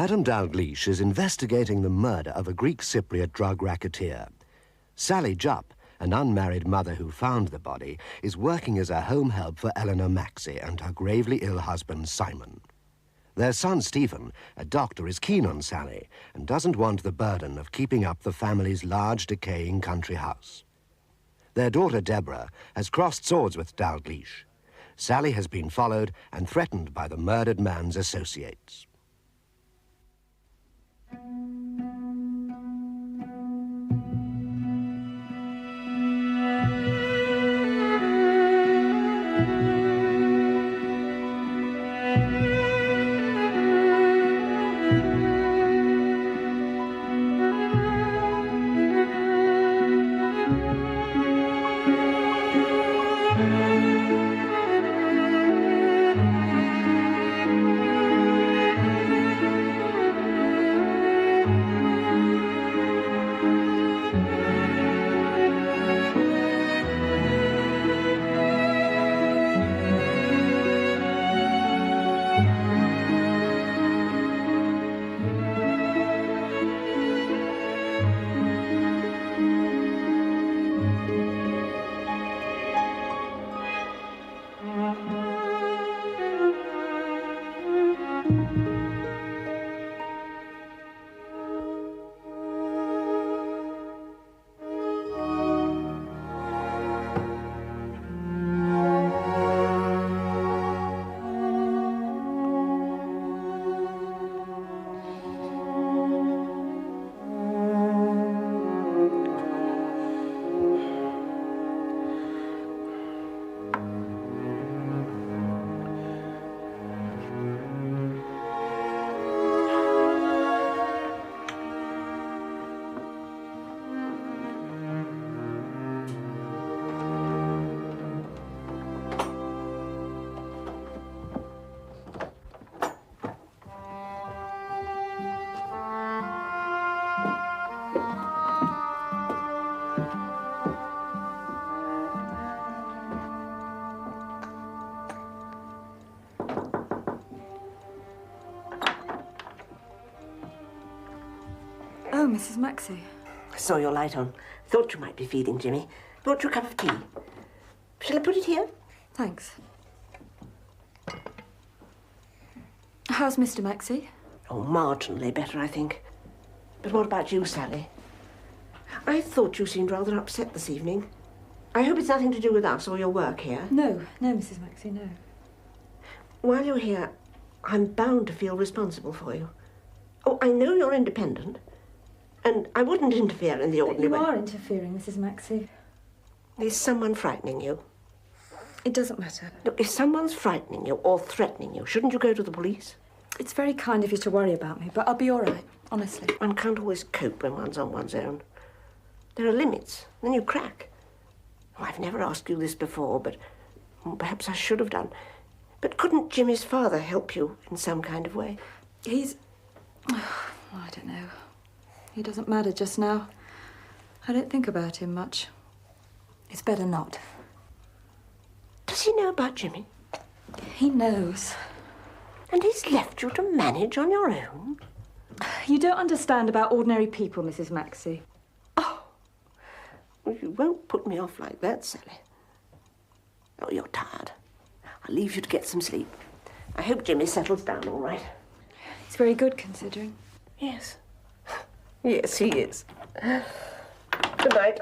Madame Dalgleish is investigating the murder of a Greek Cypriot drug racketeer. Sally Jupp, an unmarried mother who found the body, is working as a home help for Eleanor Maxey and her gravely ill husband, Simon. Their son, Stephen, a doctor, is keen on Sally and doesn't want the burden of keeping up the family's large, decaying country house. Their daughter, Deborah, has crossed swords with Dalgleish. Sally has been followed and threatened by the murdered man's associates. Oh, Mrs. Maxey. I saw your light on. Thought you might be feeding Jimmy. Brought you a cup of tea. Shall I put it here? Thanks. How's Mr. Maxey? Oh, marginally better, I think. But what about you, Sally? I thought you seemed rather upset this evening. I hope it's nothing to do with us or your work here. No, Mrs. Maxey, no. While you're here, I'm bound to feel responsible for you. Oh, I know you're independent, and I wouldn't interfere in the ordinary way. You are interfering, Mrs. Maxey. Is someone frightening you? It doesn't matter. Look, if someone's frightening you or threatening you, shouldn't you go to the police? It's very kind of you to worry about me, but I'll be all right, honestly. One can't always cope when one's on one's own. There are limits, then you crack. Oh, I've never asked you this before, but perhaps I should have done. But couldn't Jimmy's father help you in some kind of way? He's... Oh, I don't know. He doesn't matter just now. I don't think about him much. It's better not. Does he know about Jimmy? He knows. And he's left you to manage on your own? You don't understand about ordinary people, Mrs. Maxey. Oh, well, you won't put me off like that, Sally. Oh, you're tired. I'll leave you to get some sleep. I hope Jimmy settles down all right. He's very good, considering. Yes. Yes, he is. Good night.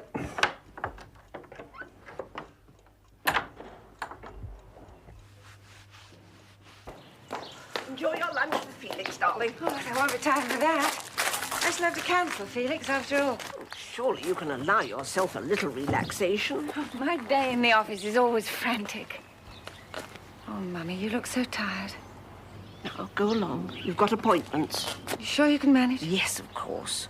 Enjoy your lunch with Felix, darling. Oh, there won't be time for that. I shall have to cancel, Felix, after all. Surely you can allow yourself a little relaxation. Oh, my day in the office is always frantic. Oh, Mummy, you look so tired. Now, go along. You've got appointments. You sure you can manage? Yes, of course.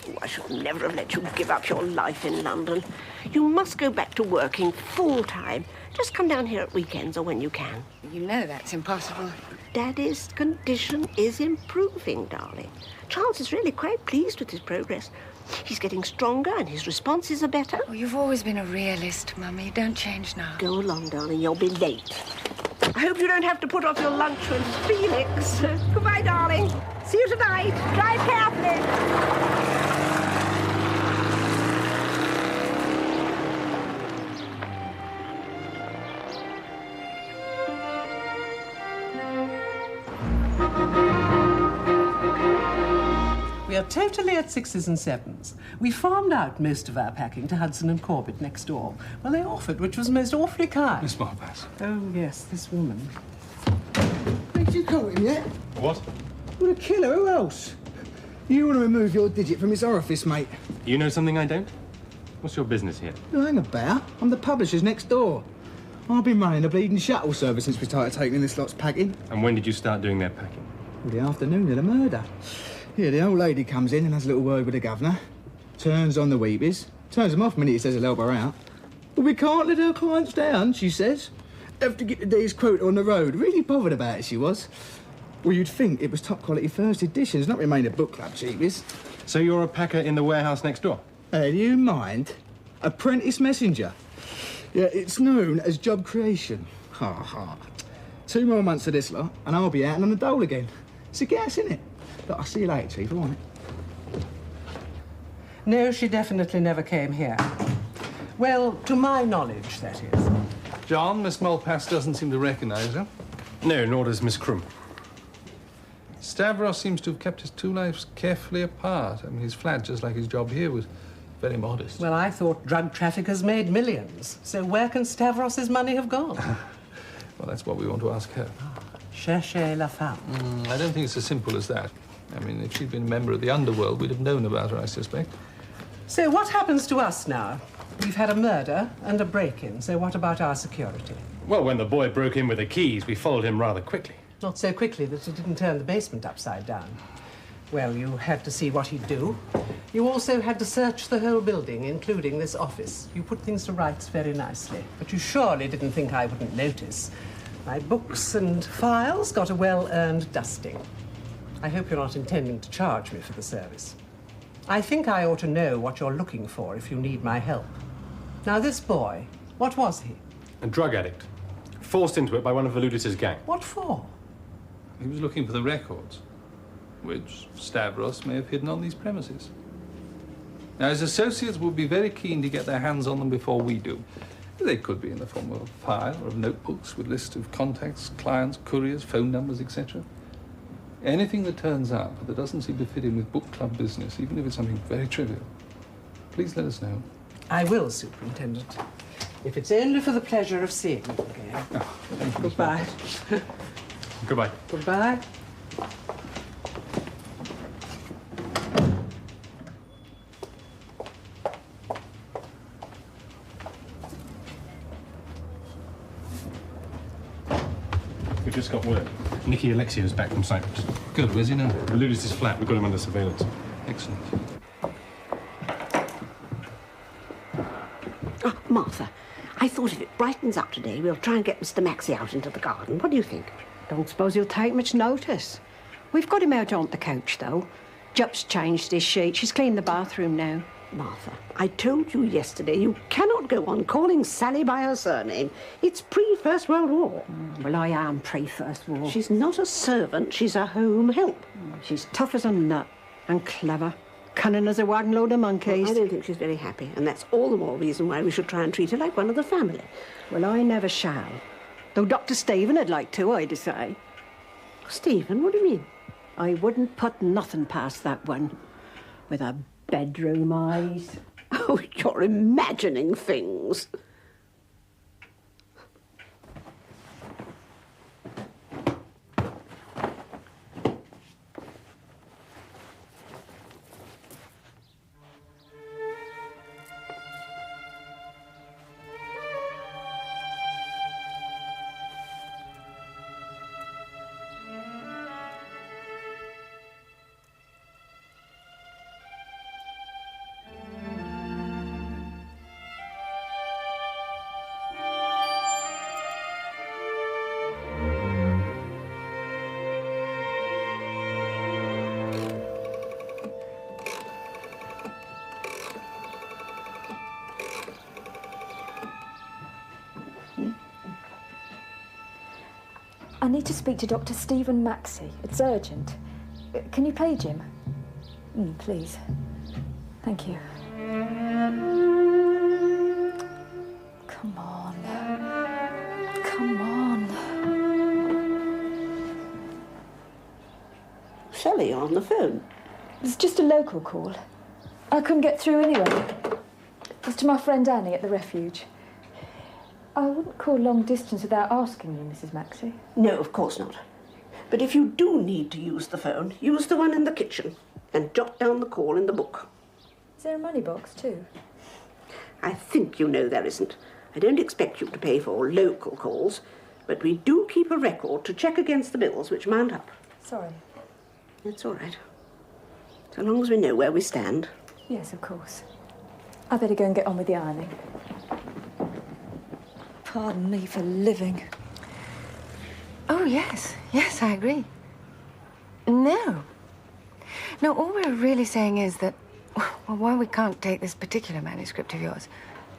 Oh, I should never have let you give up your life in London. You must go back to working full-time. Just come down here at weekends or when you can. You know that's impossible. Daddy's condition is improving, darling. Charles is really quite pleased with his progress. He's getting stronger and his responses are better. Oh, you've always been a realist, Mummy. Don't change now. Go along, darling. You'll be late. I hope you don't have to put off your lunch with Felix. Goodbye, darling. See you tonight. Drive carefully. We are totally at 6s and 7s. We farmed out most of our packing to Hudson and Corbett next door. Well, they offered, which was most awfully kind. Miss Malpass. Oh, yes, this woman. Did you caught him yet? What? Well, a killer, who else? You want to remove your digit from his orifice, mate. You know something I don't? What's your business here? No, hang about. I'm the publisher's next door. I've been running the bleeding shuttle service since we started taking this lot's packing. And when did you start doing their packing? Well, the afternoon of the murder. Yeah, the old lady comes in and has a little word with the governor, turns on the weebies, turns them off the minute he says he'll help her out. But we can't let our clients down, she says. Have to get the day's quota on the road. Really bothered about it, she was. Well, you'd think it was top quality first editions, not remain a book club cheapies. So you're a packer in the warehouse next door? Hey, do you mind? Apprentice messenger. Yeah, it's known as job creation. Ha ha. 2 more months of this lot, and I'll be out on the dole again. It's a gas, innit? Look, I'll see you later, Chief, all right? No, she definitely never came here. Well, to my knowledge, that is. John, Miss Malpass doesn't seem to recognise her. No, nor does Miss Krum. Stavros seems to have kept his 2 lives carefully apart. I mean, his flat, just like his job here, was very modest. Well, I thought drug traffickers made millions. So where can Stavros's money have gone? Well, that's what we want to ask her. Cherchez la femme. I don't think it's as simple as that. I mean, if she'd been a member of the underworld, we'd have known about her, I suspect. So what happens to us now? We've had a murder and a break-in, so what about our security? Well, when the boy broke in with the keys, we followed him rather quickly. Not so quickly that it didn't turn the basement upside down. Well, you had to see what he'd do. You also had to search the whole building, including this office. You put things to rights very nicely, but you surely didn't think I wouldn't notice. My books and files got a well-earned dusting. I hope you're not intending to charge me for the service. I think I ought to know what you're looking for if you need my help. Now, this boy, what was he? A drug addict. Forced into it by one of Veludis's gang. What for? He was looking for the records, which Stavros may have hidden on these premises. Now, his associates will be very keen to get their hands on them before we do. They could be in the form of a file or of notebooks with lists of contacts, clients, couriers, phone numbers, etc. Anything that turns up that doesn't seem to fit in with book club business, even if it's something very trivial, please let us know. I will, Superintendent. If it's only for the pleasure of seeing you again. Oh, thank you. Goodbye. Goodbye. Goodbye. We've just got word. Nicky Alexiev back from Cyprus. Good, where's he now? Veludis's flat. We've got him under surveillance. Excellent. Oh, Martha, I thought if it brightens up today, we'll try and get Mr. Maxey out into the garden. What do you think? Don't suppose he'll take much notice. We've got him out on the couch, though. Jup's changed his sheet. She's cleaned the bathroom now. Martha, I told you yesterday you cannot go on calling Sally by her surname. It's pre-First World War. Well, I am pre-First War. She's not a servant, she's a home help. She's tough as a nut and clever. Cunning as a wagon load of monkeys. Well, I don't think she's very happy, and that's all the more reason why we should try and treat her like one of the family. Well, I never shall. Though Dr. Stephen would like to, I'd say. Stephen, what do you mean? I wouldn't put nothing past that one. With her bedroom eyes. Oh, you're imagining things. I need to speak to Dr. Stephen Maxey. It's urgent. Can you page him? Please. Thank you. Come on. Come on. Sally, you're on the phone. It's just a local call. I couldn't get through anyway. It's to my friend Annie at the refuge. I wouldn't call long distance without asking you, Mrs. Maxey. No, of course not. But if you do need to use the phone, use the one in the kitchen and jot down the call in the book. Is there a money box too? I think you know there isn't. I don't expect you to pay for all local calls, but we do keep a record to check against the bills which mount up. Sorry. It's all right. So long as we know where we stand. Yes, of course. I better go and get on with the ironing. Pardon me for living. Oh, yes. Yes, I agree. No. No, all we're really saying is that, well, while we can't take this particular manuscript of yours,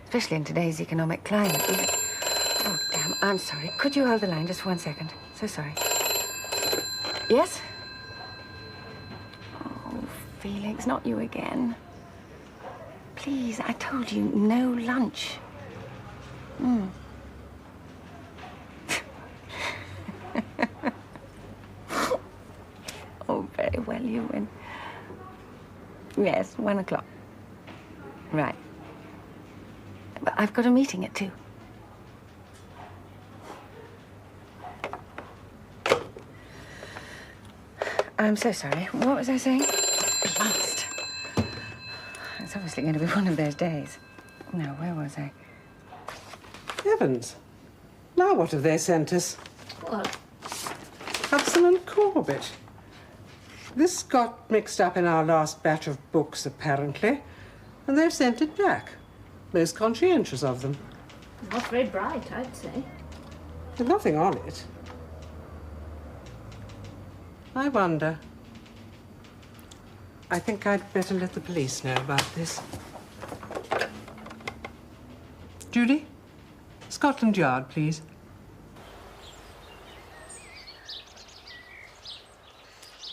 especially in today's economic climate, oh, damn, I'm sorry. Could you hold the line just for 1 second? So sorry. Yes? Oh, Felix, not you again. Please, I told you, no lunch. Oh, very well, you win. Yes, 1 o'clock. Right. But I've got a meeting at 2. I'm so sorry. What was I saying? Blast. It's obviously going to be one of those days. No, where was I? Heavens. Now what have they sent us? What? Hudson and Corbett. This got mixed up in our last batch of books, apparently, and they've sent it back. Most conscientious of them. Not very bright, I'd say. There's nothing on it. I wonder. I think I'd better let the police know about this. Judy? Scotland Yard, please.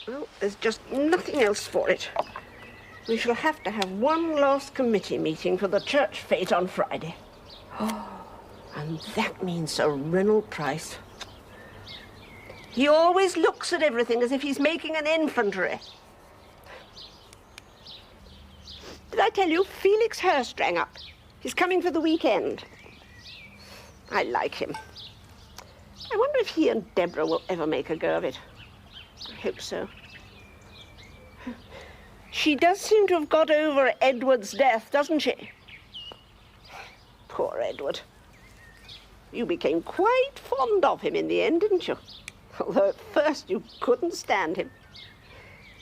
Well, there's just nothing else for it. We shall have to have one last committee meeting for the church fete on Friday. And that means Sir Reynold Price. He always looks at everything as if he's making an infantry. Did I tell you Felix Hurst rang up? He's coming for the weekend. I like him. I wonder if he and Deborah will ever make a go of it. I hope so. She does seem to have got over Edward's death, doesn't she? Poor Edward. You became quite fond of him in the end, didn't you? Although at first you couldn't stand him.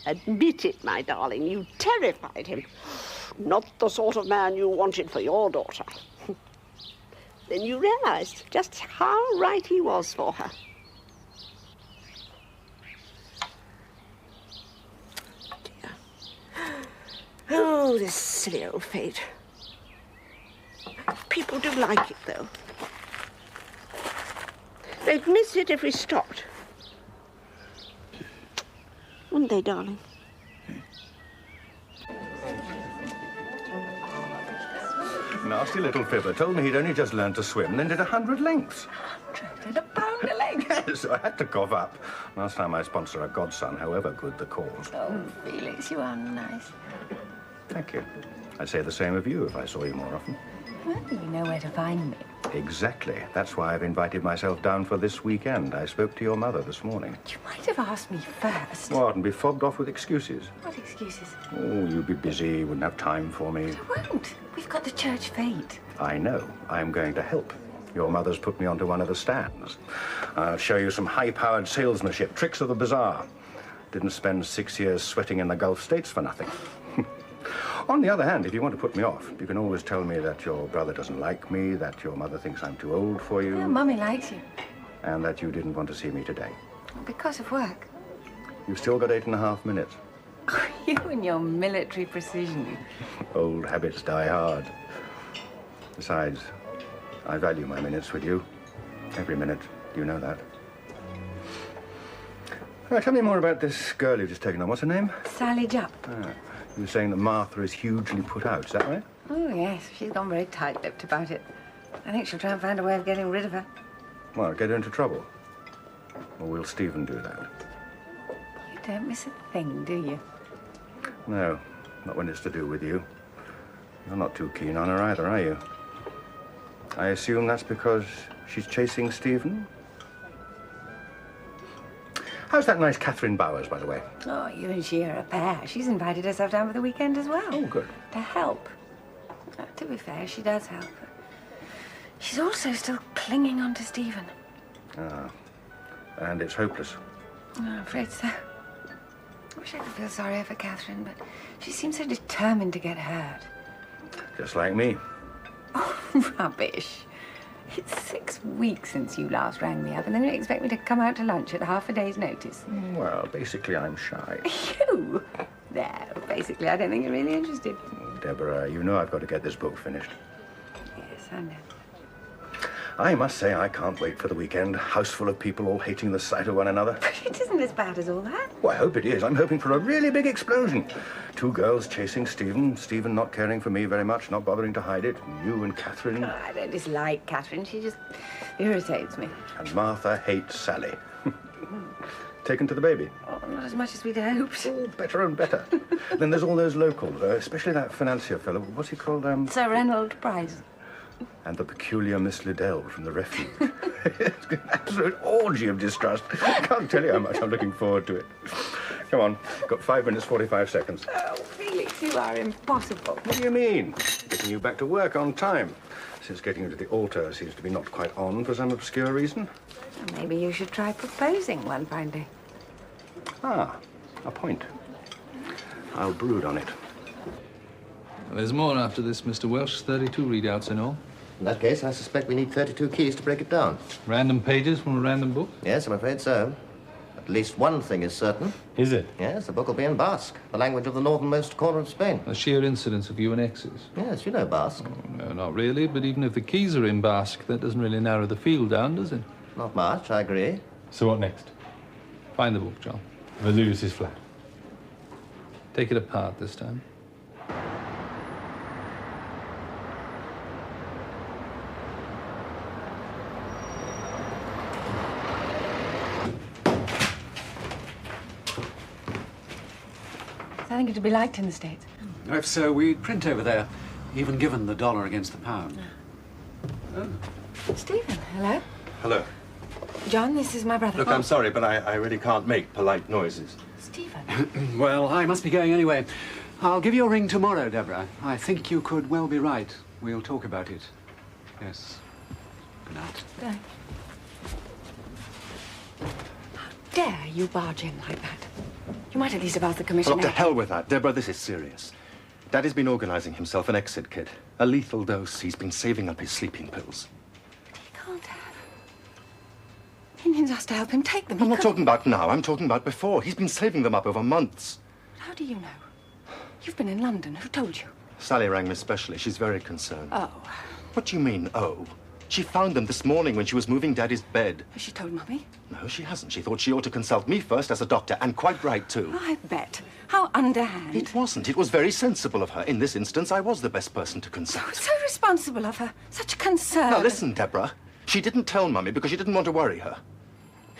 Admit it, my darling, you terrified him. Not the sort of man you wanted for your daughter. Then you realized just how right he was for her. Dear. Oh, this silly old fate. People do like it, though. They'd miss it if we stopped. Wouldn't they, darling? Nasty little fibber told me he'd only just learned to swim, then did 100 lengths. 100 and £1 a leg. Yes, I had to cough up. Last time I sponsor a godson, however good the cause. Oh, Felix, you are nice. Thank you. I'd say the same of you if I saw you more often. Well, you know where to find me. Exactly. That's why I've invited myself down for this weekend. I spoke to your mother this morning. You might have asked me first. What, and be fobbed off with excuses? What excuses? Oh, you'd be busy, wouldn't have time for me. I won't. We've got the church fete. I know. I'm going to help. Your mother's put me onto one of the stands. I'll show you some high-powered salesmanship, tricks of the bazaar. Didn't spend 6 years sweating in the Gulf States for nothing. On the other hand, if you want to put me off, you can always tell me that your brother doesn't like me, that your mother thinks I'm too old for you. Yeah, Mummy likes you. And that you didn't want to see me today. Because of work. You've still got 8.5 minutes. You and your military precision. Old habits die hard. Besides, I value my minutes with you. Every minute, you know that. Tell me more about this girl you've just taken on. What's her name? Sally Jupp. Ah, you were saying that Martha is hugely put out, is that right? Oh, yes. She's gone very tight-lipped about it. I think she'll try and find a way of getting rid of her. Well, get her into trouble. Or will Stephen do that? You don't miss a thing, do you? No, not when it's to do with you. You're not too keen on her either, are you? I assume that's because she's chasing Stephen? How's that nice Catherine Bowers, by the way? Oh, you and she are a pair. She's invited herself down for the weekend as well. Oh, good. To help. To be fair, she does help. She's also still clinging on to Stephen. Ah, and it's hopeless. Oh, I'm afraid so. I wish I could feel sorry for Catherine, but she seems so determined to get hurt. Just like me. Oh, rubbish. It's 6 weeks since you last rang me up, and then you expect me to come out to lunch at half a day's notice. Well, basically, I'm shy. You? There, basically, I don't think you're really interested. Deborah, you know I've got to get this book finished. Yes, I know. I must say I can't wait for the weekend. House full of people all hating the sight of one another. But it isn't as bad as all that. Well, I hope it is. I'm hoping for a really big explosion. 2 girls chasing Stephen, Stephen not caring for me very much, not bothering to hide it. You and Catherine. Oh, I don't dislike Catherine. She just irritates me. And Martha hates Sally. Taken to the baby? Oh, not as much as we'd hoped. Oh, better and better. Then there's all those locals, especially that financier fellow. What's he called? Sir Reynold Price. And the peculiar Miss Liddell from the Refuge. It's an absolute orgy of distrust. I can't tell you how much I'm looking forward to it. Come on, got 5 minutes, 45 seconds. Oh, Felix, you are impossible. What do you mean? Getting you back to work on time. Since getting you to the altar seems to be not quite on for some obscure reason. Well, maybe you should try proposing one fine day. Ah, a point. I'll brood on it. There's more after this, Mr. Welsh. 32 readouts in all. In that case, I suspect we need 32 keys to break it down. Random pages from a random book? Yes, I'm afraid so. At least one thing is certain. Is it? Yes, the book will be in Basque, the language of the northernmost corner of Spain. A sheer incidence of UNXs? Yes, you know Basque. Oh, no, not really. But even if the keys are in Basque, that doesn't really narrow the field down, does it? Not much, I agree. So what next? Find the book, John. The Lewis's flat. Take it apart this time. I think it'd be liked in the States. If so, we'd print over there, even given the dollar against the pound. Oh. Stephen, hello. Hello. John, this is my brother. Look, I'm sorry, but I really can't make polite noises. Stephen. Well, I must be going anyway. I'll give you a ring tomorrow, Deborah. I think you could well be right. We'll talk about it. Yes. Good night. Good night. How dare you barge in like that? You might at least have asked the commissioner. Look, to hell with that. Deborah, this is serious. Daddy's been organizing himself an exit kit. A lethal dose. He's been saving up his sleeping pills. He can't have. He needs us to help him take them. I'm not talking about now. I'm talking about before. He's been saving them up over months. How do you know? You've been in London. Who told you? Sally rang me specially. She's very concerned. Oh. What do you mean, oh? She found them this morning when she was moving Daddy's bed. Has she told Mummy? No, she hasn't. She thought she ought to consult me first as a doctor, and quite right, too. I bet. How underhand. It wasn't. It was very sensible of her. In this instance, I was the best person to consult. Oh, so responsible of her. Such concern. Now, listen, Deborah. She didn't tell Mummy because she didn't want to worry her.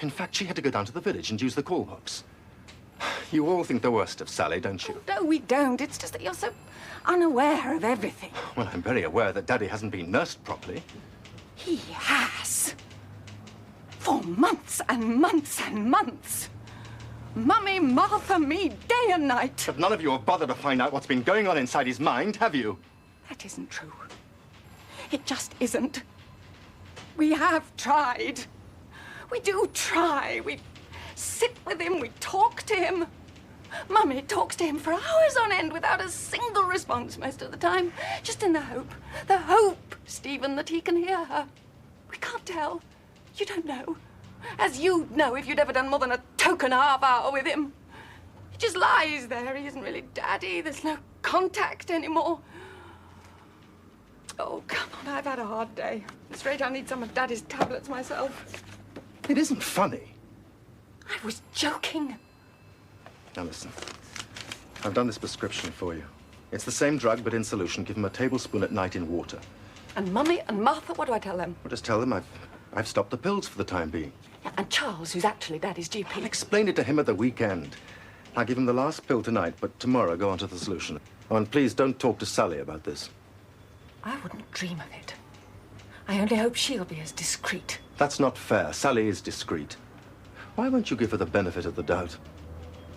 In fact, she had to go down to the village and use the call box. You all think the worst of Sally, don't you? Oh, no, we don't. It's just that you're so unaware of everything. Well, I'm very aware that Daddy hasn't been nursed properly. He has. For months and months and months. Mummy, Martha, me, day and night. But none of you have bothered to find out what's been going on inside his mind, have you? That isn't true. It just isn't. We have tried. We do try. We sit with him, we talk to him. Mummy talks to him for hours on end without a single response most of the time. Just in the hope, Stephen, that he can hear her. We can't tell. You don't know. As you'd know if you'd ever done more than a token half hour with him. He just lies there. He isn't really Daddy. There's no contact anymore. Oh, come on, I've had a hard day. I'm straight, I need some of Daddy's tablets myself. It isn't funny. I was joking. Now listen, I've done this prescription for you. It's the same drug, but in solution. Give them a tablespoon at night in water. And Mummy and Martha, what do I tell them? Well, just tell them I've stopped the pills for the time being. Yeah, and Charles, who's actually Daddy's GP. I'll explain it to him at the weekend. I'll give him the last pill tonight, but tomorrow go on to the solution. Oh, and please don't talk to Sally about this. I wouldn't dream of it. I only hope she'll be as discreet. That's not fair. Sally is discreet. Why won't you give her the benefit of the doubt?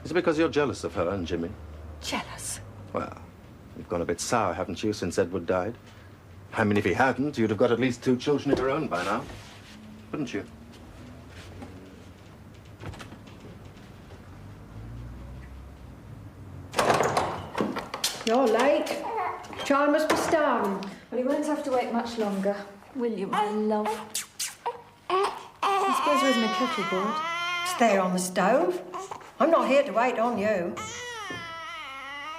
Is it because you're jealous of her and Jimmy? Jealous? Well, you've gone a bit sour, haven't you, since Edward died? I mean, if he hadn't, you'd have got at least 2 children of your own by now. Wouldn't you? You're late. Child must be starving. Well, he won't have to wait much longer, will you, my love? I suppose there isn't a kettle board. It's there on the stove. I'm not here to wait on you.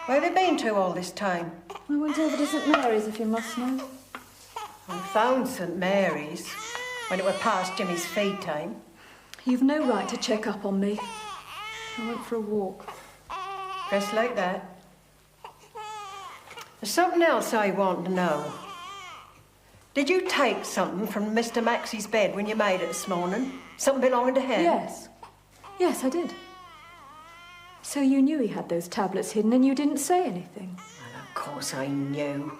Where have you been to all this time? I went over to St Mary's, if you must know. I found St Mary's when it were past Jimmy's feed time. You've no right to check up on me. I went for a walk. Dressed like that? There's something else I want to know. Did you take something from Mr. Maxey's bed when you made it this morning? Something belonging to him? Yes. Yes, I did. So you knew he had those tablets hidden and you didn't say anything? Well, of course I knew.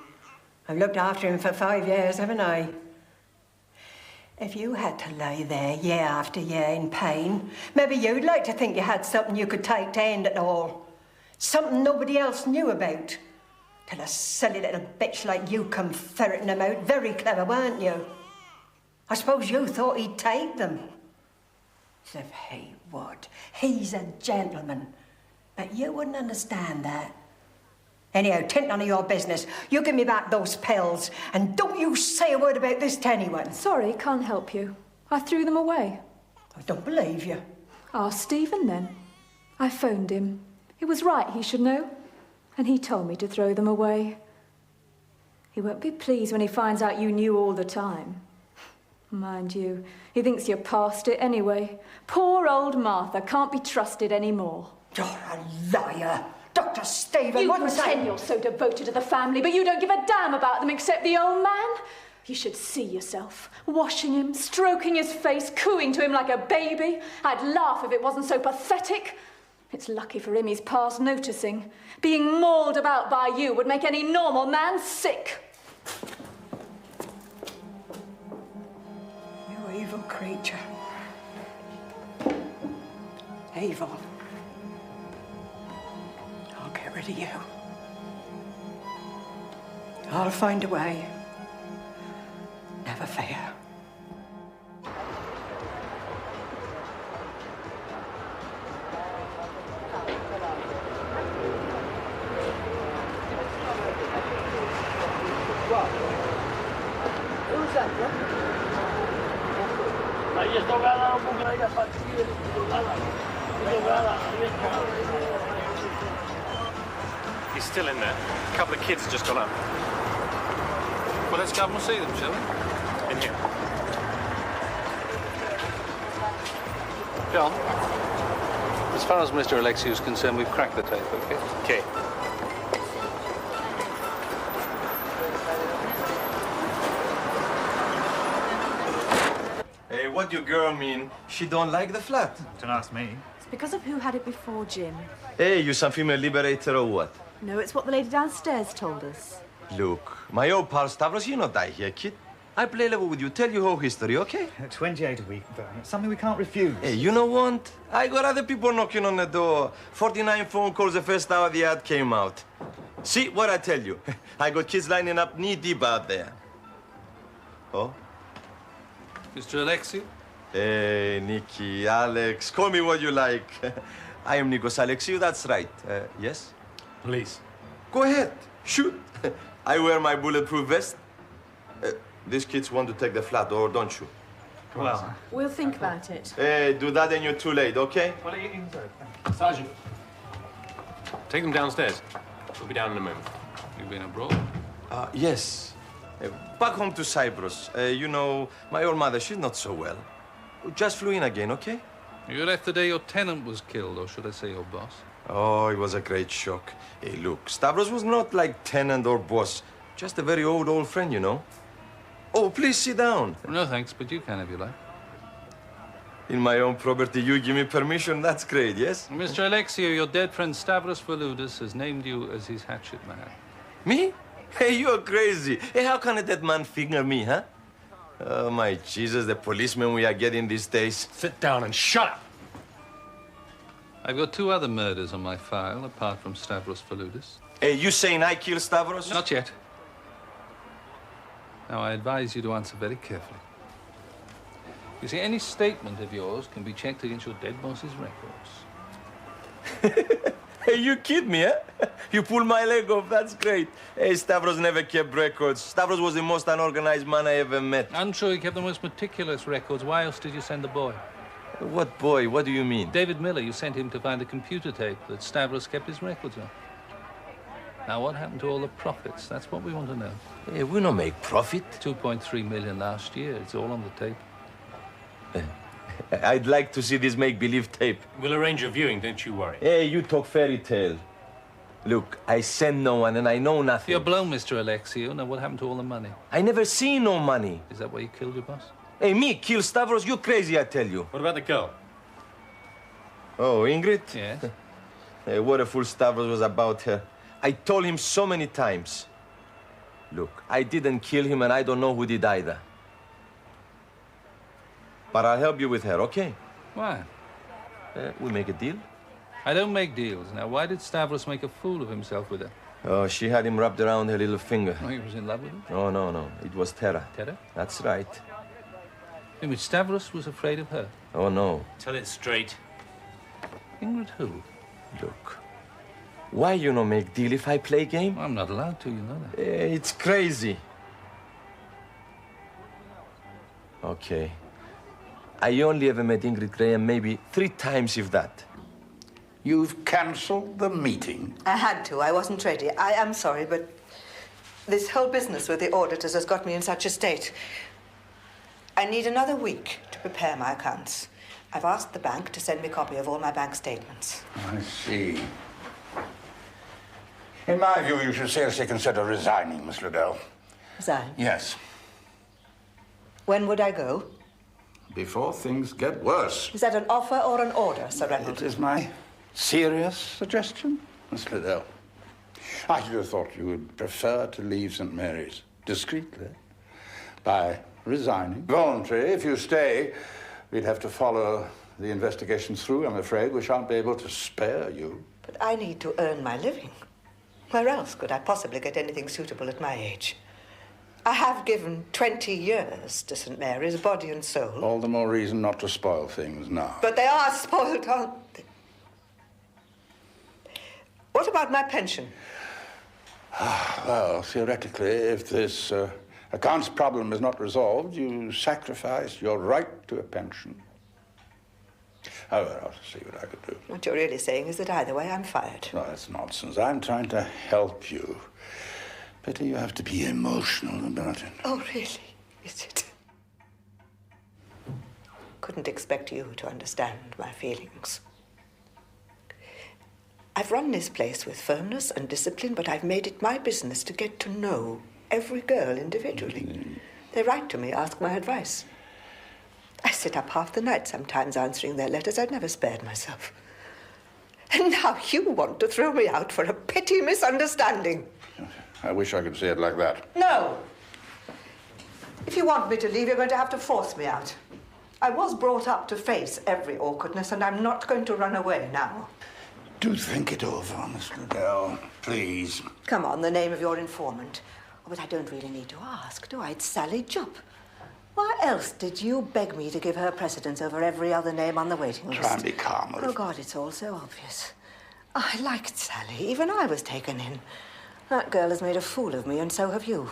I've looked after him for 5 years, haven't I? If you had to lie there year after year in pain, maybe you'd like to think you had something you could take to end it all. Something nobody else knew about. Till a silly little bitch like you come ferreting them out. Very clever, weren't you? I suppose you thought he'd take them. As if he would. He's a gentleman. But you wouldn't understand that. Anyhow, 'tain't none of your business. You give me back those pills, and don't you say a word about this to anyone. Sorry, can't help you. I threw them away. I don't believe you. Ask Stephen, then. I phoned him. It was right, he should know. And he told me to throw them away. He won't be pleased when he finds out you knew all the time. Mind you, he thinks you're past it anyway. Poor old Martha can't be trusted anymore. You're a liar. Dr. Stephen, You what pretend you're so devoted to the family, but you don't give a damn about them except the old man. You should see yourself, washing him, stroking his face, cooing to him like a baby. I'd laugh if it wasn't so pathetic. It's lucky for him he's past noticing. Being mauled about by you would make any normal man sick. You evil creature. Evil. I'll get rid of you. I'll find a way. Never fear. He's still in there. A couple of kids have just gone up. Well, let's go up and see them, shall we? In here. John, as far as Mr. Alexiou is concerned, we've cracked the tape, okay? Okay. Hey, what do you girl mean? She don't like the flat? Don't ask me. It's because of who had it before, Jim. Hey, you some female liberator or what? No, it's what the lady downstairs told us. Look, my old pal Stavros, you not die here, kid. I play level with you, tell you whole history, okay? 28 a week, Vern. It's something we can't refuse. Hey, you know what? I got other people knocking on the door. 49 phone calls the first hour the ad came out. See what I tell you? I got kids lining up knee-deep out there. Oh? Mr. Alexiou? Hey, Nicky, Alex, call me what you like. I am Nikos Alexiou, that's right. Yes? Police. Go ahead, shoot. I wear my bulletproof vest. These kids want to take the flat, or don't you? Well, we'll think about it. Hey, do that and you're too late, okay? Well, Sergeant, take them downstairs. We'll be down in a moment. You've been abroad? Yes. Back home to Cyprus. You know, my old mother, she's not so well. Just flew in again, okay? You left the day your tenant was killed, or should I say your boss? Oh, it was a great shock. Hey, look, Stavros was not like tenant or boss. Just a very old friend, you know. Oh, please sit down. No, thanks, but you can if you like. In my own property, you give me permission. That's great, yes? Mr. Alexiou, your dead friend Stavros Voulidis has named you as his hatchet man. Me? Hey, you're crazy. Hey, how can a dead man finger me, huh? Oh, my Jesus, the policemen we are getting these days. Sit down and shut up. I've got 2 other murders on my file, apart from Stavros Voulidis. Hey, you saying I killed Stavros? Not yet. Now, I advise you to answer very carefully. You see, any statement of yours can be checked against your dead boss's records. Hey, you kid me, eh? You pull my leg off, that's great. Hey, Stavros never kept records. Stavros was the most unorganized man I ever met. I'm sure he kept the most meticulous records. Why else did you send the boy? What boy? What do you mean? David Miller. You sent him to find a computer tape that Stavros kept his records on. Now, what happened to all the profits? That's what we want to know. Hey, we don't make profit. 2.3 million last year. It's all on the tape. I'd like to see this make-believe tape. We'll arrange a viewing, don't you worry. Hey, you talk fairy tale. Look, I send no one and I know nothing. You're blown, Mr. Alexiou. Now, what happened to all the money? I never seen no money. Is that why you killed your boss? Hey, me kill Stavros? You crazy, I tell you. What about the girl? Oh, Ingrid? Yes? Hey, what a fool Stavros was about her. I told him so many times. Look, I didn't kill him and I don't know who did either. But I'll help you with her, okay? Why? We make a deal. I don't make deals. Now, why did Stavros make a fool of himself with her? Oh, she had him wrapped around her little finger. Oh, he was in love with her? Oh, no. It was Terra. Terra? That's right. In which Stavros was afraid of her? Oh, no. Tell it straight. Ingrid who? Look, why you no make deal if I play game? I'm not allowed to, you know that. It's crazy. Okay. I only ever met Ingrid Graham maybe 3 times, if that. You've cancelled the meeting. I had to. I wasn't ready. I am sorry, but this whole business with the auditors has got me in such a state. I need another week to prepare my accounts. I've asked the bank to send me a copy of all my bank statements. I see. In my view, you should seriously consider resigning, Miss Liddell. Resign? Yes. When would I go? Before things get worse. Is that an offer or an order, Sir Reynolds? It is my serious suggestion, Miss Liddell. I should have thought you would prefer to leave St. Mary's discreetly by resigning. Voluntary, if you stay, we'd have to follow the investigation through. I'm afraid we shan't be able to spare you. But I need to earn my living. Where else could I possibly get anything suitable at my age? I have given 20 years to St. Mary's, body and soul. All the more reason not to spoil things now. But they are spoiled, aren't they? What about my pension? Well, theoretically, if this accounts problem is not resolved, you sacrifice your right to a pension. However, I'll see what I could do. What you're really saying is that either way, I'm fired. No, that's nonsense. I'm trying to help you. Pity you have to be emotional about it. Oh, really? Is it? Couldn't expect you to understand my feelings. I've run this place with firmness and discipline, but I've made it my business to get to know every girl individually. They write to me, ask my advice. I sit up half the night sometimes answering their letters. I've never spared myself. And now you want to throw me out for a petty misunderstanding. I wish I could see it like that. No. If you want me to leave, you're going to have to force me out. I was brought up to face every awkwardness, and I'm not going to run away now. Do think it over, Miss Liddell, please. Come on, the name of your informant. Oh, but I don't really need to ask, do I? It's Sally Jupp. Why else did you beg me to give her precedence over every other name on the waiting list? Try and be calm. Oh, God, it's all so obvious. I liked Sally. Even I was taken in. That girl has made a fool of me, and so have you.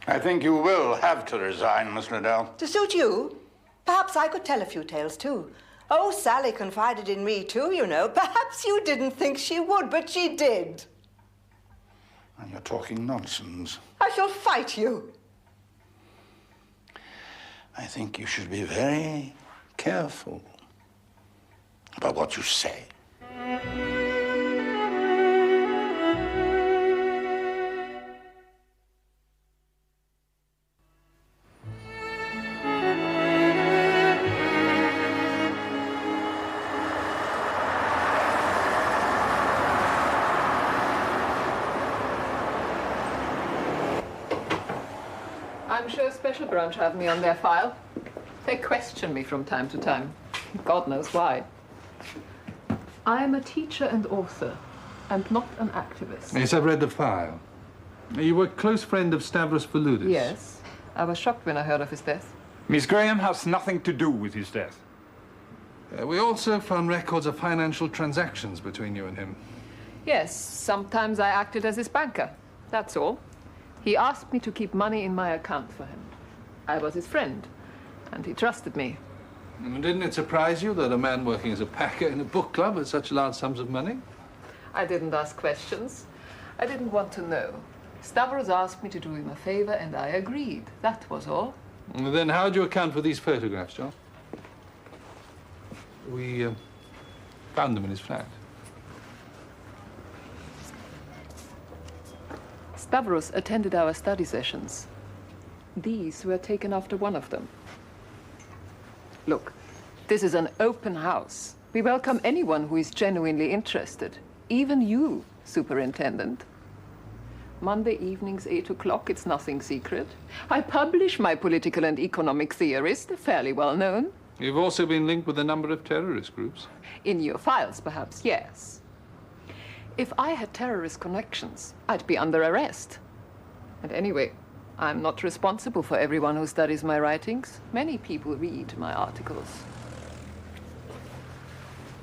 I think you will have to resign, Miss Liddell. To suit you? Perhaps I could tell a few tales, too. Oh, Sally confided in me, too, you know. Perhaps you didn't think she would, but she did. And you're talking nonsense. I shall fight you. I think you should be very careful by what you say. I'm sure Special Branch have me on their file. They question me from time to time. God knows why. I'm a teacher and author, and not an activist. Yes, I've read the file. You were a close friend of Stavros Voulidis. Yes. I was shocked when I heard of his death. Miss Graham has nothing to do with his death. We also found records of financial transactions between you and him. Yes, sometimes I acted as his banker. That's all. He asked me to keep money in my account for him. I was his friend, and he trusted me. And didn't it surprise you that a man working as a packer in a book club had such large sums of money? I didn't ask questions. I didn't want to know. Stavros asked me to do him a favor, and I agreed. That was all. And then how do you account for these photographs, John? We found them in his flat. Stavros attended our study sessions. These were taken after one of them. Look, this is an open house. We welcome anyone who is genuinely interested. Even you, Superintendent. Monday evenings, 8 o'clock, it's nothing secret. I publish my political and economic theories. They're fairly well known. You've also been linked with a number of terrorist groups. In your files, perhaps, yes. If I had terrorist connections, I'd be under arrest. And anyway, I'm not responsible for everyone who studies my writings. Many people read my articles.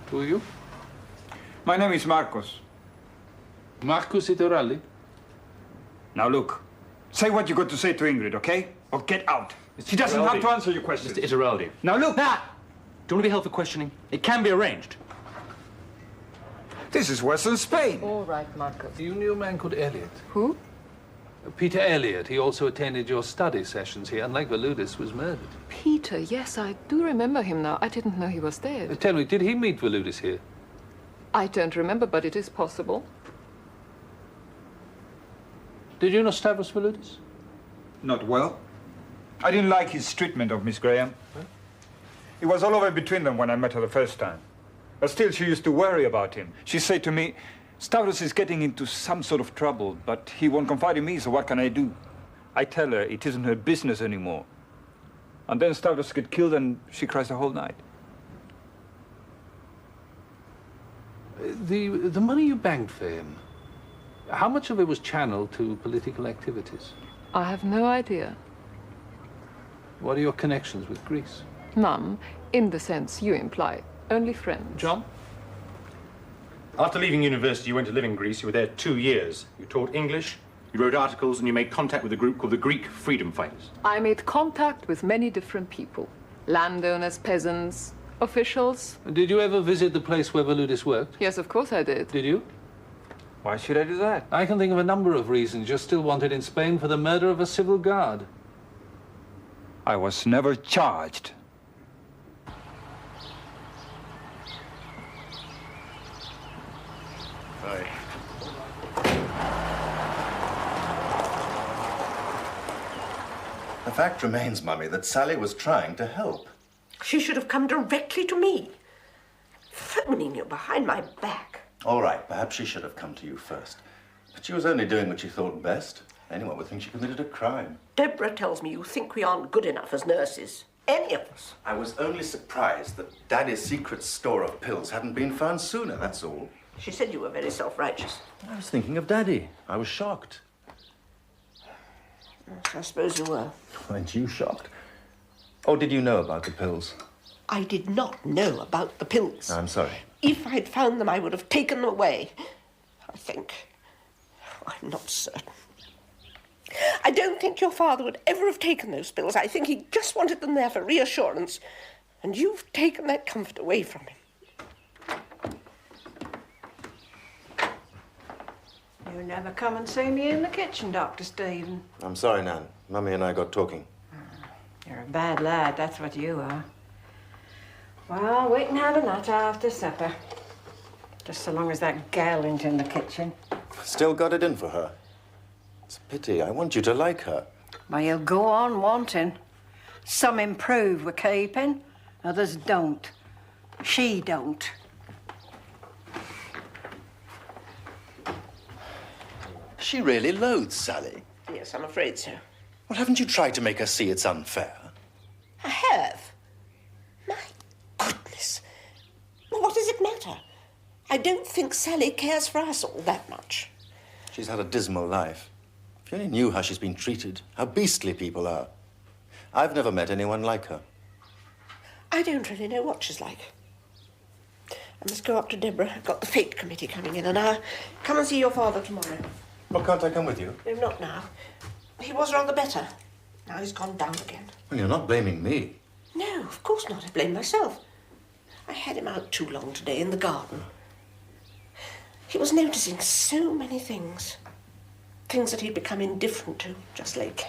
Who are you? My name is Marcos. Marcos Itoralli? Now look, say what you got to say to Ingrid, okay? Or get out. She doesn't have to answer your questions. Mr. Itoraldi. Now look! Do you want to be held for questioning? It can be arranged. This is Western Spain. All right, Marcos. You knew a man called Elliot. Who? Peter Elliot. He also attended your study sessions here, and like Voulidis, was murdered. Peter, yes, I do remember him now. I didn't know he was dead. Tell me, did he meet Voulidis here? I don't remember, but it is possible. Did you know Stavros Voulidis? Not well. I didn't like his treatment of Miss Graham. Huh? It was all over between them when I met her the first time. But still, she used to worry about him. She said to me, Stavros is getting into some sort of trouble, but he won't confide in me, so what can I do? I tell her it isn't her business anymore. And then Stavros gets killed and she cries the whole night. The money you banked for him, how much of it was channeled to political activities? I have no idea. What are your connections with Greece? None, in the sense you imply. Only friends. John? After leaving university, you went to live in Greece. You were there 2 years. You taught English, you wrote articles, and you made contact with a group called the Greek Freedom Fighters. I made contact with many different people. Landowners, peasants, officials. Did you ever visit the place where Voulidis worked? Yes, of course I did. Did you? Why should I do that? I can think of a number of reasons. You're still wanted in Spain for the murder of a civil guard. I was never charged. Right. The fact remains, Mummy, that Sally was trying to help. She should have come directly to me. Phoning you behind my back. All right, perhaps she should have come to you first. But she was only doing what she thought best. Anyone would think she committed a crime. Deborah tells me you think we aren't good enough as nurses. Any of us. I was only surprised that Daddy's secret store of pills hadn't been found sooner, that's all. She said you were very self-righteous. I was thinking of Daddy. I was shocked. Yes, I suppose you were. Weren't you shocked? Oh, did you know about the pills? I did not know about the pills. I'm sorry. If I'd found them, I would have taken them away. I think. I'm not certain. I don't think your father would ever have taken those pills. I think he just wanted them there for reassurance. And you've taken that comfort away from him. You never come and see me in the kitchen, Dr. Stephen. I'm sorry, Nan. Mummy and I got talking. You're a bad lad, that's what you are. Well, we can have a nut after supper. Just so long as that gal ain't in the kitchen. Still got it in for her. It's a pity. I want you to like her. Well, you'll go on wanting. Some improve with keeping, others don't. She don't. She really loathes Sally. Yes, I'm afraid so. Well, haven't you tried to make her see it's unfair? I have. My goodness. Well, what does it matter? I don't think Sally cares for us all that much. She's had a dismal life. If you only knew how she's been treated, how beastly people are. I've never met anyone like her. I don't really know what she's like. I must go up to Deborah. I've got the fate committee coming in, and I'll come and see your father tomorrow. Well, can't I come with you? No, not now. He was rather better. Now he's gone down again. Well, you're not blaming me. No, of course not. I blame myself. I had him out too long today in the garden. He was noticing so many things. Things that he'd become indifferent to, just like...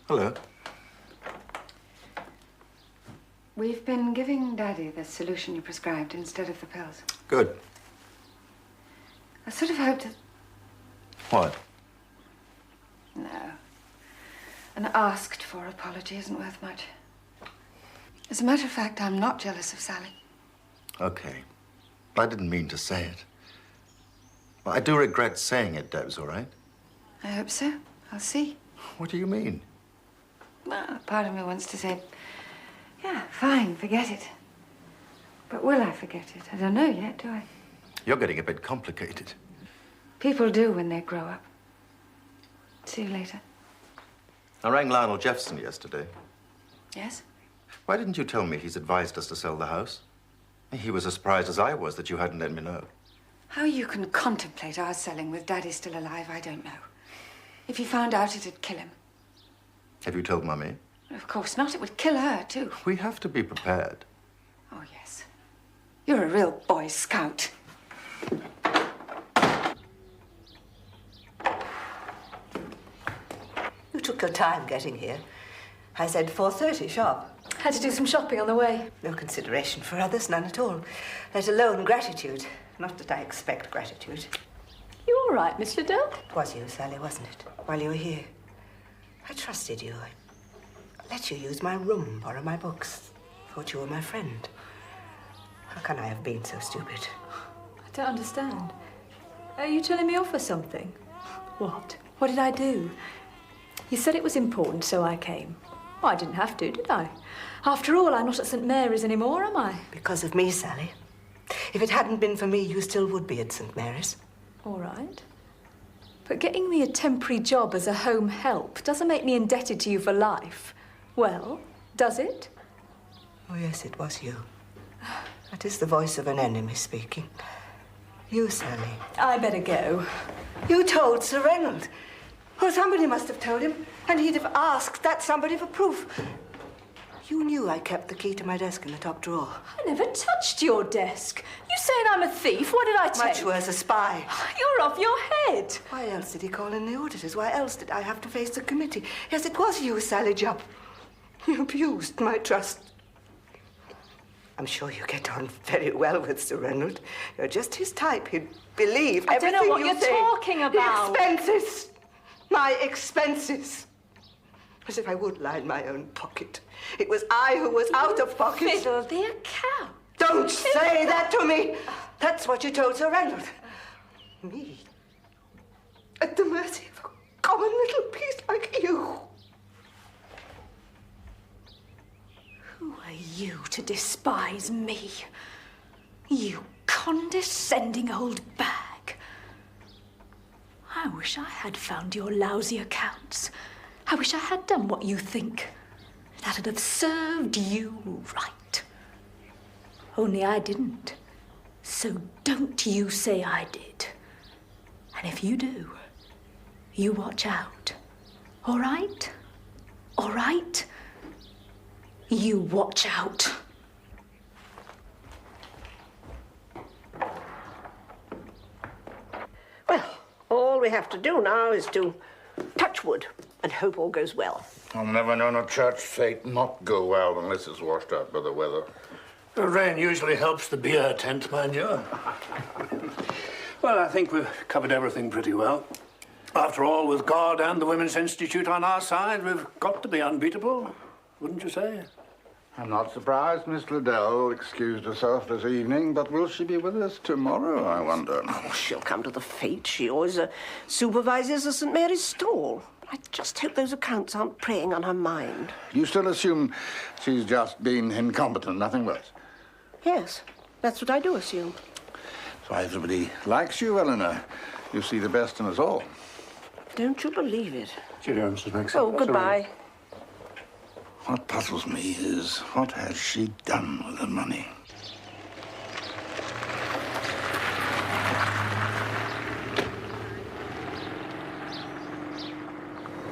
Hello. We've been giving Daddy the solution you prescribed instead of the pills. Good. I sort of hoped that... What? No. An asked-for apology isn't worth much. As a matter of fact, I'm not jealous of Sally. Okay. I didn't mean to say it. Well, I do regret saying it, Debs, all right? I hope so. I'll see. What do you mean? Well, part of me wants to say, yeah, fine, forget it. But will I forget it? I don't know yet, do I? You're getting a bit complicated. People do when they grow up. See you later. I rang Lionel Jefferson yesterday. Yes? Why didn't you tell me he's advised us to sell the house? He was as surprised as I was that you hadn't let me know. How you can contemplate our selling with Daddy still alive, I don't know. If he found out, it'd kill him. Have you told Mummy? Of course not. It would kill her, too. We have to be prepared. Oh, yes. You're a real Boy Scout. You took your time getting here. I said 4:30 sharp. Had to do some shopping on the way. No consideration for others, none at all. Let alone gratitude. Not that I expect gratitude. You all right, Miss Liddell? It was you, Sally, wasn't it? While you were here. I trusted you. I let you use my room, borrow my books. Thought you were my friend. How can I have been so stupid? I don't understand. Are you telling me off for something? What? What did I do? You said it was important, so I came. Well, I didn't have to, did I? After all, I'm not at St. Mary's anymore, am I? Because of me, Sally. If it hadn't been for me, you still would be at St. Mary's. All right. But getting me a temporary job as a home help doesn't make me indebted to you for life. Well, does it? Oh, yes, it was you. That is the voice of an enemy speaking. You, Sally. I better go. You told Sir Reynolds. Well, somebody must have told him, and he'd have asked that somebody for proof. You knew I kept the key to my desk in the top drawer. I never touched your desk. You saying I'm a thief? What did I take? Much worse, a spy. You're off your head. Why else did he call in the auditors? Why else did I have to face the committee? Yes, it was you, Sally Jupp. You abused my trust. I'm sure you get on very well with Sir Reynolds. You're just his type. He'd believe everything you say. I don't know what you're talking about. The expenses. My expenses. As if I would line my own pocket. It was I who was out of pocket. Fiddle the account. Don't say that to me! That's what you told Sir Randall. Me? At the mercy of a common little piece like you. Who are you to despise me? You condescending old bag. I wish I had found your lousy accounts. I wish I had done what you think. That'd have served you right. Only I didn't. So don't you say I did. And if you do, you watch out. All right? All right? You watch out. Well, all we have to do now is to touch wood and hope all goes well. I've never known a church fete not go well unless it's washed out by the weather. The rain usually helps the beer tent, mind you. Well, I think we've covered everything pretty well. After all, with God and the Women's Institute on our side, we've got to be unbeatable, wouldn't you say? I'm not surprised Miss Liddell excused herself this evening, but will she be with us tomorrow, I wonder? Oh, she'll come to the fete. She always supervises the St. Mary's stall. I just hope those accounts aren't preying on her mind. You still assume she's just been incompetent, nothing worse? Yes, that's what I do assume. That's why everybody likes you, Eleanor. You see the best in us all. Don't you believe it? Cheerio, Mrs. Maxim. Oh, goodbye. What puzzles me is, what has she done with the money?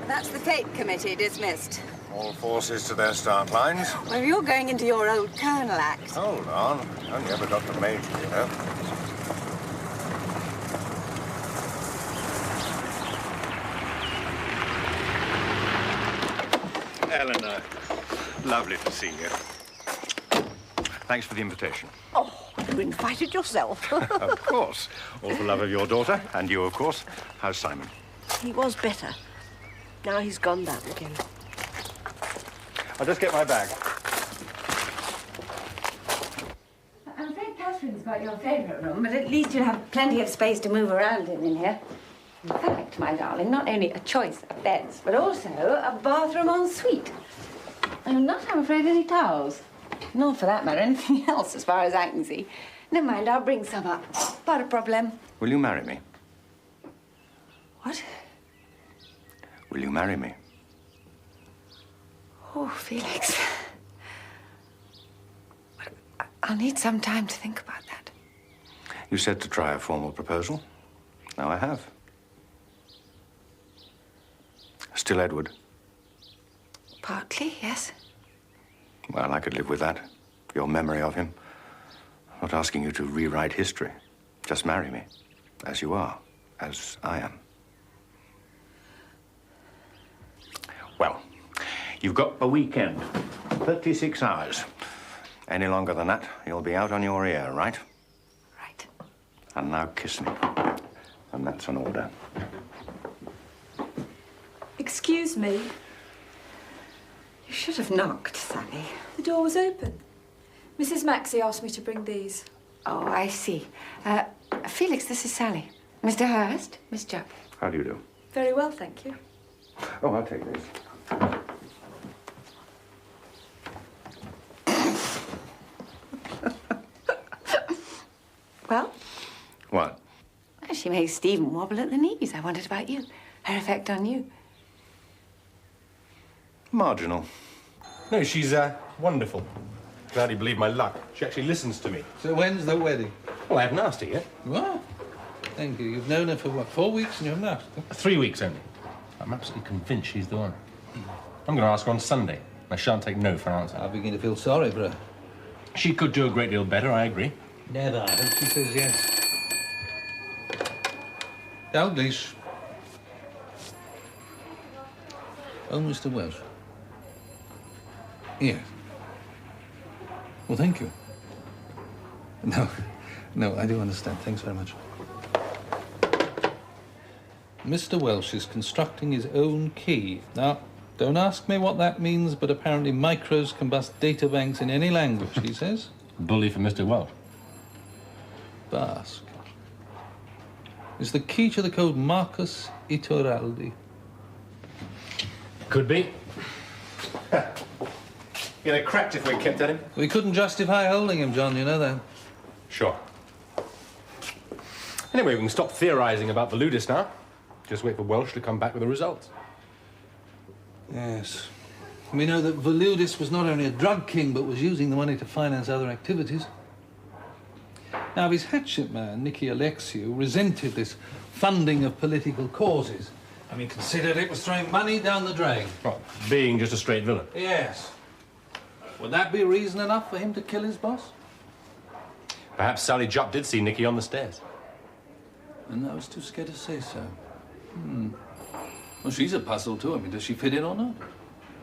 That's the fate committee dismissed. All forces to their start lines. Well, you're going into your old colonel act. Hold on. Only ever got the major, you know. Eleanor, lovely to see you. Thanks for the invitation. Oh, you invited yourself. Of course. All for love of your daughter, and you, of course. How's Simon? He was better. Now he's gone down again. I'll just get my bag. I'm afraid Catherine's got your favourite room, but at least you'll have plenty of space to move around in here. In fact, my darling, not only a choice of beds, but also a bathroom en suite. And not, I'm afraid, any towels. Nor, for that matter, anything else, as far as I can see. Never mind, I'll bring some up. Not a problem. Will you marry me? What? Will you marry me? Oh, Felix. I'll need some time to think about that. You said to try a formal proposal. Now I have. Still Edward? Partly, yes. Well, I could live with that. Your memory of him. I'm not asking you to rewrite history. Just marry me. As you are. As I am. Well, you've got a weekend. 36 hours. Any longer than that, you'll be out on your ear, right? Right. And now kiss me. And that's an order. Excuse me. You should have knocked, Sally. The door was open. Mrs. Maxey asked me to bring these. Oh, I see. Felix, this is Sally. Mr. Hurst, Miss Jupp. How do you do? Very well, thank you. Oh, I'll take this. Well? What? Well, she makes Stephen wobble at the knees. I wondered about you. Her effect on you. Marginal. No, she's wonderful. Glad you believe my luck. She actually listens to me. So when's the wedding? Well, I haven't asked her yet. What? Thank you. You've known her for, what, 4 weeks and you haven't asked her? 3 weeks only. I'm absolutely convinced she's the one. I'm going to ask her on Sunday. I shan't take no for an answer. I begin to feel sorry for her. She could do a great deal better, I agree. Never. I hope she says yes. Dalglish. Oh, Mr. Welsh. Yes. Well, thank you. No, I do understand. Thanks very much. Mr. Welsh is constructing his own key. Now, Don't ask me what that means, but apparently micros combust databanks in any language, he says. Bully for Mr. Welch. Basque. Is the key to the code Marcus Iturraldi? Could be. Get it cracked if we kept at him. We couldn't justify holding him, John, you know that. Sure. Anyway, we can stop theorising about the ludus now. Just wait for Welsh to come back with the results. Yes. We know that Voludis was not only a drug king, but was using the money to finance other activities. Now, his hatchet man, Nicky Alexiou, resented this funding of political causes. I mean, considered it was throwing money down the drain. Well, being just a straight villain. Yes. Would that be reason enough for him to kill his boss? Perhaps Sally Jupp did see Nicky on the stairs. And I was too scared to say so. Well, she's a puzzle too. I mean, does she fit in or not?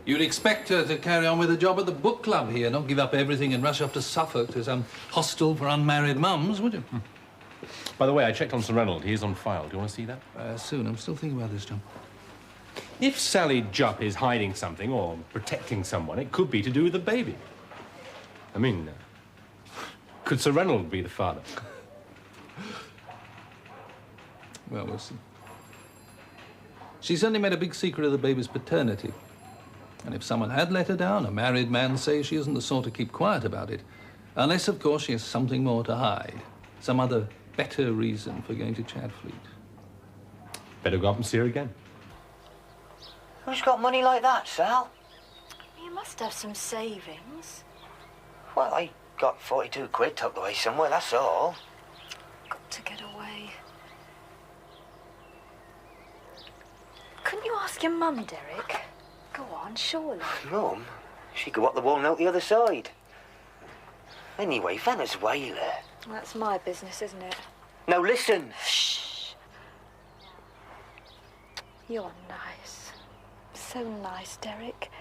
You'd expect her to carry on with a job at the book club here, not give up everything and rush off to Suffolk to some hostel for unmarried mums, would you? By the way, I checked on Sir Reynolds. He is on file. Do you want to see that? Soon. I'm still thinking about this, John. If Sally Jupp is hiding something or protecting someone, it could be to do with the baby. I mean, could Sir Reynolds be the father? Well, we'll see. She certainly made a big secret of the baby's paternity. And if someone had let her down, a married man, say, she isn't the sort to keep quiet about it. Unless, of course, she has something more to hide. Some other better reason for going to Chadfleet. Better go up and see her again. Who's got money like that, Sal? You must have some savings. Well, I got 42 quid tucked away somewhere, that's all. Got to get away. Couldn't you ask your mum, Derek? Go on, surely. Mum? She could walk the wall out the other side. Anyway, Venezuela. That's my business, isn't it? Now listen. Shh. You're nice. So nice, Derek.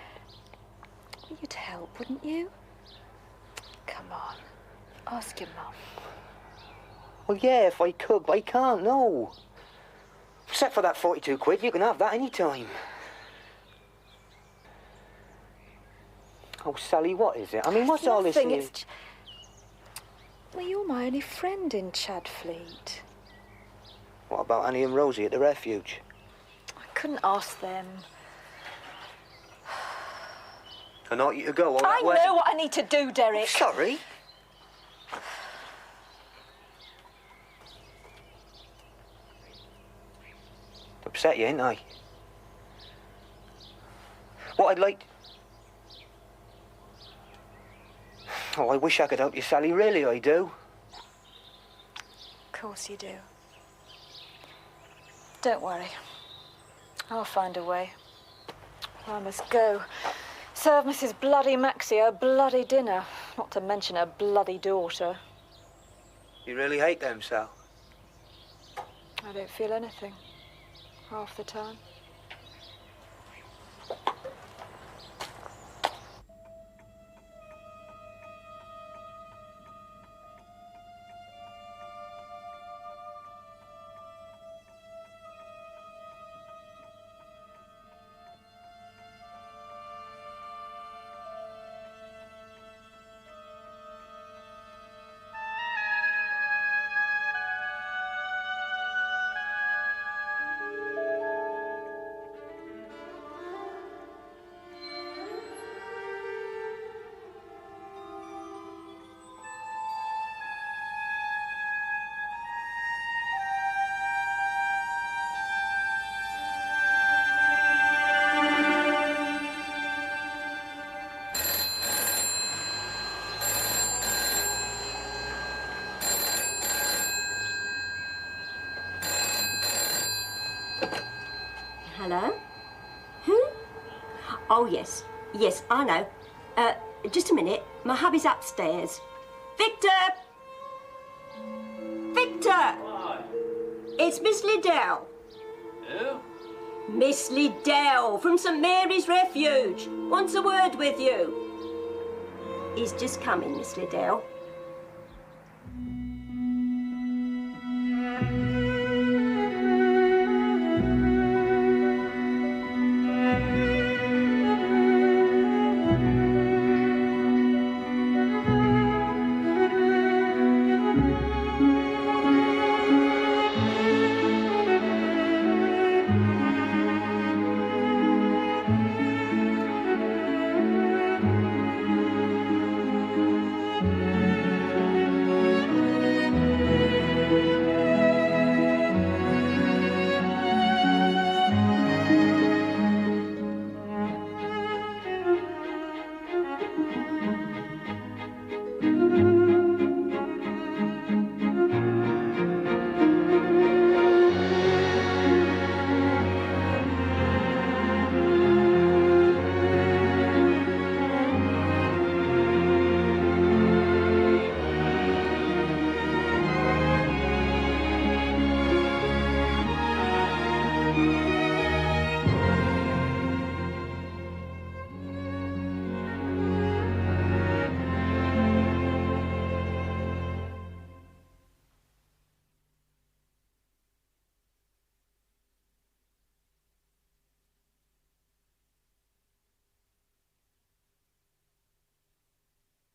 You'd help, wouldn't you? Come on. Ask your mum. Well, yeah, if I could, but I can't, no. Except for that 42 quid, you can have that any time. Oh, Sally, what is it? I mean, what's all this? Nothing, it's... Well, you're my only friend in Chadfleet. What about Annie and Rosie at the refuge? I couldn't ask them. I want you to go all that I way. know what I need to do, Derek. Sorry. Upset you, ain't I? What I'd like... Oh, I wish I could help you, Sally. Really, I do. Of course you do. Don't worry. I'll find a way. I must go. Serve Mrs. Bloody Maxie her bloody dinner. Not to mention her bloody daughter. You really hate them, Sal? I don't feel anything. Half the time. Hello? Who? Oh, yes. Yes, I know. Just a minute. My hubby's upstairs. Victor! Victor! What? It's Miss Liddell. Who? Miss Liddell from St Mary's Refuge. Wants a word with you. He's just coming, Miss Liddell.